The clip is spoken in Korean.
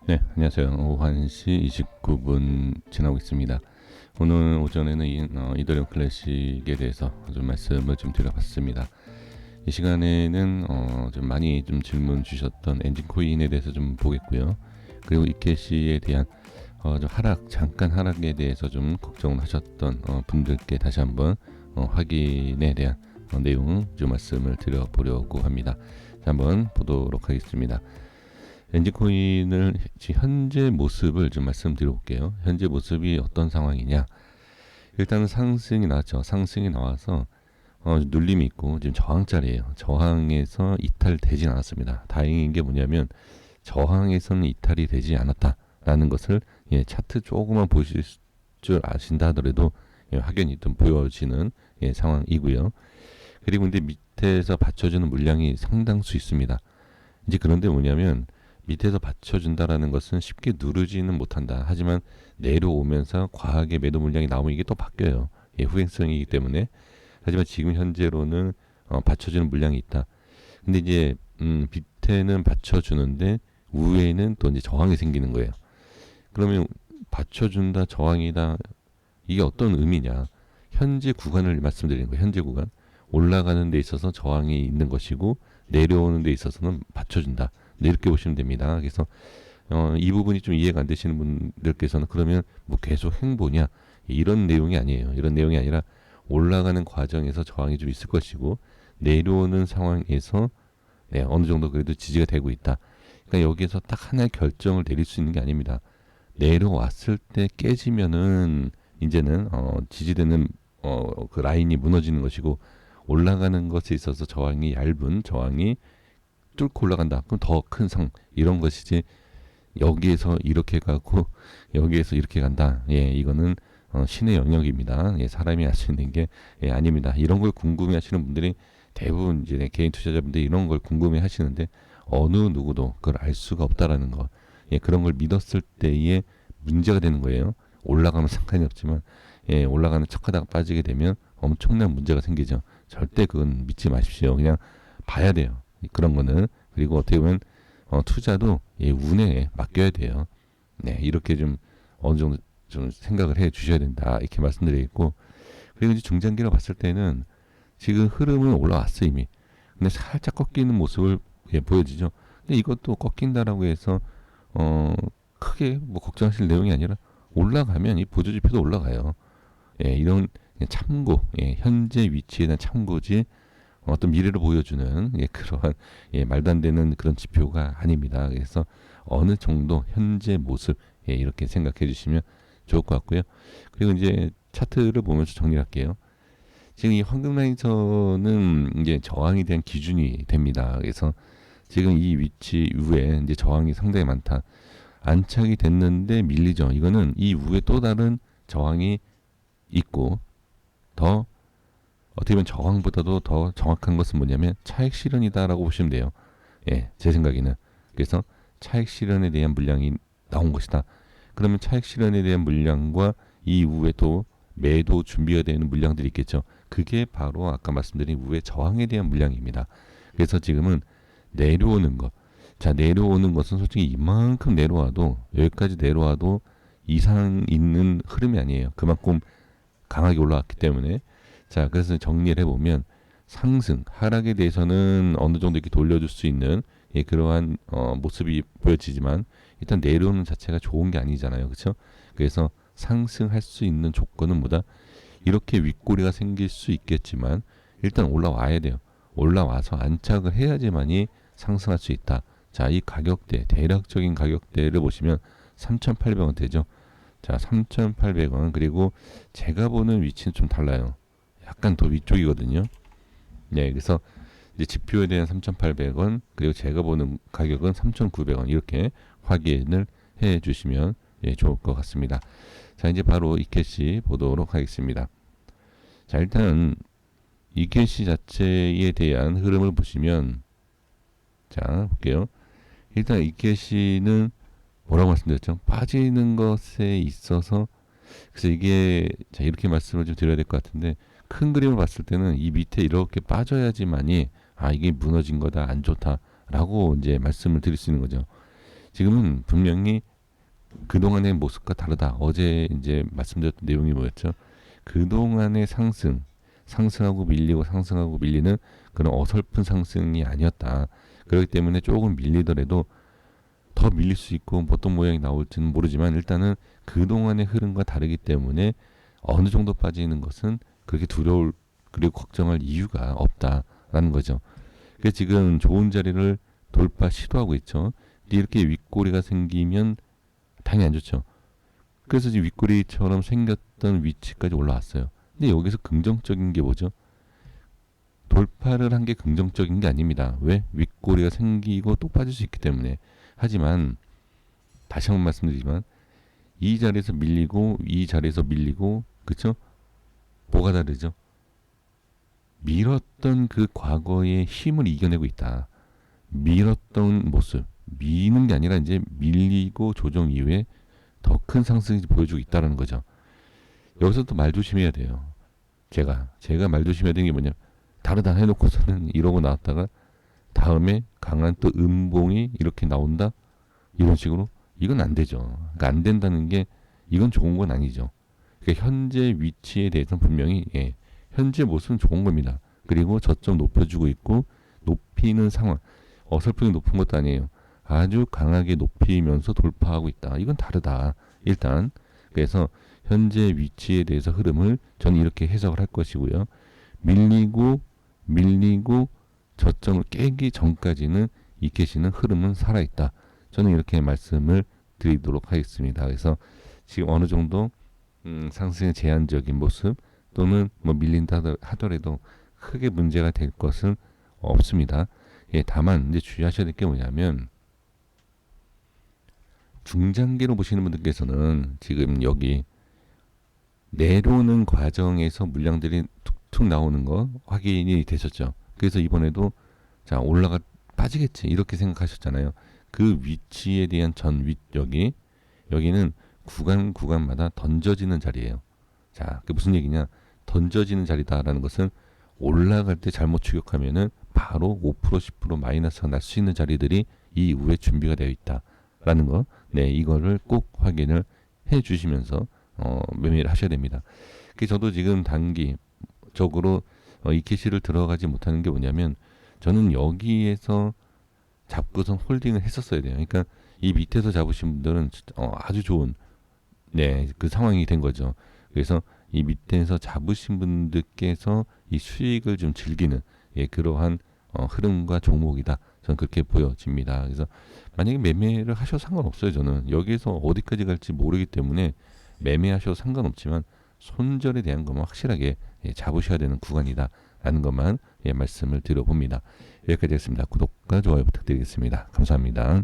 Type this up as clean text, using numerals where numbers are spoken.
네, 안녕하세요. 오후 1시 29분 지나고 있습니다. 오늘 오전에는 이더리움 클래식에 대해서 좀 말씀을 좀 드려봤습니다. 이 시간에는 좀 많이 좀 질문 주셨던 엔진 코인에 대해서 좀 보겠고요. 그리고 이케시에 대한 좀 잠깐 하락에 대해서 좀 걱정을 하셨던 분들께 다시 한번 확인에 대한 내용 좀 말씀을 드려보려고 합니다. 자, 한번 보도록 하겠습니다. 엔진코인을 현재 모습을 좀 말씀드려볼게요. 현재 모습이 어떤 상황이냐? 일단은 상승이 나왔죠. 상승이 나와서 눌림이 있고 지금 저항자리에요. 저항에서 이탈되진 않았습니다. 다행인 게 뭐냐면 저항에서는 이탈이 되지 않았다라는 것을 차트 조금만 보실 줄 아신다 하더라도 확연히 좀 보여지는 상황이고요. 그리고 근데 밑에서 받쳐주는 물량이 상당수 있습니다. 이제 그런데 뭐냐면 밑에서 받쳐준다라는 것은 쉽게 누르지는 못한다. 하지만 내려오면서 과하게 매도 물량이 나오면 이게 또 바뀌어요. 후행성이기 때문에. 하지만 지금 현재로는 받쳐주는 물량이 있다. 근데 이제 밑에는 받쳐주는데 위에는 또 이제 저항이 생기는 거예요. 그러면 받쳐준다, 저항이다. 이게 어떤 의미냐? 현재 구간을 말씀드리는 거예요. 현재 구간. 올라가는 데 있어서 저항이 있는 것이고 내려오는 데 있어서는 받쳐준다. 네, 이렇게 보시면 됩니다. 그래서 이 부분이 좀 이해가 안 되시는 분들께서는 그러면 뭐 계속 행보냐 이런 내용이 아니에요. 이런 내용이 아니라 올라가는 과정에서 저항이 좀 있을 것이고 내려오는 상황에서 어느 정도 그래도 지지가 되고 있다. 그러니까 여기에서 딱 하나의 결정을 내릴 수 있는 게 아닙니다. 내려왔을 때 깨지면은 이제는 지지되는 그 라인이 무너지는 것이고 올라가는 것에 있어서 저항이 얇은 저항이 뚫고 올라간다. 그럼 더 큰 상 이런 것이지 여기에서 이렇게 가고 여기에서 이렇게 간다. 이거는 신의 영역입니다. 사람이 할 수 있는 게 아닙니다. 이런 걸 궁금해하시는 분들이 대부분 이제 개인 투자자분들이 이런 걸 궁금해하시는데 어느 누구도 그걸 알 수가 없다라는 거. 그런 걸 믿었을 때에 문제가 되는 거예요. 올라가면 상관이 없지만 올라가는 척하다가 빠지게 되면 엄청난 문제가 생기죠. 절대 그건 믿지 마십시오. 그냥 봐야 돼요. 그런 거는. 그리고 어떻게 보면 투자도 운에 맡겨야 돼요. 네, 이렇게 좀 어느 정도 좀 생각을 해 주셔야 된다. 이렇게 말씀드리겠고, 그리고 이제 중장기로 봤을 때는 지금 흐름은 올라왔어 이미. 근데 살짝 꺾이는 모습을 보여지죠. 근데 이것도 꺾인다라고 해서 크게 뭐 걱정하실 내용이 아니라 올라가면 이 보조지표도 올라가요. 이런 참고, 현재 위치에 대한 참고지 어떤 미래를 보여주는 그러한 말도 안 되는 그런 지표가 아닙니다. 그래서 어느 정도 현재 모습 이렇게 생각해 주시면 좋을 것 같고요. 그리고 이제 차트를 보면서 정리할게요. 지금 이 황금 라인선은 이제 저항에 대한 기준이 됩니다. 그래서 지금 이 위치 위에 이제 저항이 상당히 많다. 안착이 됐는데 밀리죠. 이거는 이 위에 또 다른 저항이 있고 더 어떻게 보면 저항보다도 더 정확한 것은 뭐냐면 차익 실현이다라고 보시면 돼요. 제 생각에는. 그래서 차익 실현에 대한 물량이 나온 것이다. 그러면 차익 실현에 대한 물량과 이후에 또 매도 준비가 되는 물량들이 있겠죠. 그게 바로 아까 말씀드린 이후에 저항에 대한 물량입니다. 그래서 지금은 내려오는 것. 자, 내려오는 것은 솔직히 이만큼 내려와도 여기까지 내려와도 이상 있는 흐름이 아니에요. 그만큼 강하게 올라왔기 때문에. 자, 그래서 정리를 해보면 상승, 하락에 대해서는 어느 정도 이렇게 돌려줄 수 있는 그러한 모습이 보여지지만 일단 내려오는 자체가 좋은 게 아니잖아요. 그렇죠? 그래서 상승할 수 있는 조건은 뭐다? 이렇게 윗꼬리가 생길 수 있겠지만 일단 올라와야 돼요. 올라와서 안착을 해야지만이 상승할 수 있다. 자, 이 가격대, 대략적인 가격대를 보시면 3,800원 되죠. 자, 3,800원. 그리고 제가 보는 위치는 좀 달라요. 약간 더 위쪽이거든요. 그래서 이제 지표에 대한 3,800원, 그리고 제가 보는 가격은 3,900원 이렇게 확인을 해 주시면 좋을 것 같습니다. 자, 이제 바로 이케시 보도록 하겠습니다. 자, 일단 이케시 자체에 대한 흐름을 보시면 자, 볼게요. 일단 이케시는 뭐라고 말씀드렸죠? 빠지는 것에 있어서 그래서 이게 자, 이렇게 말씀을 좀 드려야 될 것 같은데 큰 그림을 봤을 때는 이 밑에 이렇게 빠져야지만이 이게 무너진 거다 안 좋다라고 이제 말씀을 드릴 수 있는 거죠. 지금은 분명히 그동안의 모습과 다르다. 어제 이제 말씀드렸던 내용이 뭐였죠? 그동안의 상승하고 밀리고 상승하고 밀리는 그런 어설픈 상승이 아니었다. 그렇기 때문에 조금 밀리더라도 더 밀릴 수 있고 어떤 모양이 나올지는 모르지만 일단은 그동안의 흐름과 다르기 때문에 어느 정도 빠지는 것은 그렇게 두려울 그리고 걱정할 이유가 없다라는 거죠. 그래서 지금 좋은 자리를 돌파 시도하고 있죠. 이렇게 윗꼬리가 생기면 당연히 안 좋죠. 그래서 지금 윗꼬리처럼 생겼던 위치까지 올라왔어요. 근데 여기서 긍정적인 게 뭐죠? 돌파를 한 게 긍정적인 게 아닙니다. 왜? 윗꼬리가 생기고 또 빠질 수 있기 때문에. 하지만 다시 한번 말씀드리지만 이 자리에서 밀리고 이 자리에서 밀리고 그쵸? 뭐가 다르죠? 밀었던 그 과거의 힘을 이겨내고 있다. 밀었던 모습, 미는 게 아니라 이제 밀리고 조정 이후에 더 큰 상승이 보여주고 있다는 거죠. 여기서 또 말 조심해야 돼요. 제가 말 조심해야 되는 게 뭐냐? 다르다 해놓고서는 이러고 나왔다가 다음에 강한 또 음봉이 이렇게 나온다? 이런 식으로? 이건 안 되죠. 그러니까 안 된다는 게 이건 좋은 건 아니죠. 그러니까 현재 위치에 대해서는 분명히 현재 모습은 좋은 겁니다. 그리고 저점 높여주고 있고 높이는 상황 어설프게 높은 것도 아니에요. 아주 강하게 높이면서 돌파하고 있다. 이건 다르다. 일단 그래서 현재 위치에 대해서 흐름을 저는 이렇게 해석을 할 것이고요. 밀리고 저점을 깨기 전까지는 이 캐시는 흐름은 살아있다. 저는 이렇게 말씀을 드리도록 하겠습니다. 그래서 지금 어느 정도 상승의 제한적인 모습 또는 뭐 밀린다 하더라도 크게 문제가 될 것은 없습니다. 다만 이제 주의하셔야 될 게 뭐냐면 중장기로 보시는 분들께서는 지금 여기 내려오는 과정에서 물량들이 툭툭 나오는 거 확인이 되셨죠. 그래서 이번에도 자 올라가 빠지겠지 이렇게 생각하셨잖아요. 그 위치에 대한 여기는 구간마다 던져지는 자리예요. 자, 그게 무슨 얘기냐? 던져지는 자리다라는 것은 올라갈 때 잘못 추격하면은 바로 5% 10% 마이너스가 날 수 있는 자리들이 이후에 준비가 되어 있다라는 거. 네, 이거를 꼭 확인을 해 주시면서 매매를 하셔야 됩니다. 그래서 저도 지금 단기적으로 이 캐시를 들어가지 못하는 게 뭐냐면 저는 여기에서 잡고선 홀딩을 했었어야 돼요. 그러니까 이 밑에서 잡으신 분들은 아주 좋은 그 상황이 된 거죠. 그래서 이 밑에서 잡으신 분들께서 이 수익을 좀 즐기는 그러한 흐름과 종목이다. 저는 그렇게 보여집니다. 그래서 만약에 매매를 하셔도 상관없어요. 저는 여기에서 어디까지 갈지 모르기 때문에 매매하셔도 상관없지만 손절에 대한 것만 확실하게 잡으셔야 되는 구간이다. 라는 것만 말씀을 드려봅니다. 여기까지 하겠습니다. 구독과 좋아요 부탁드리겠습니다. 감사합니다.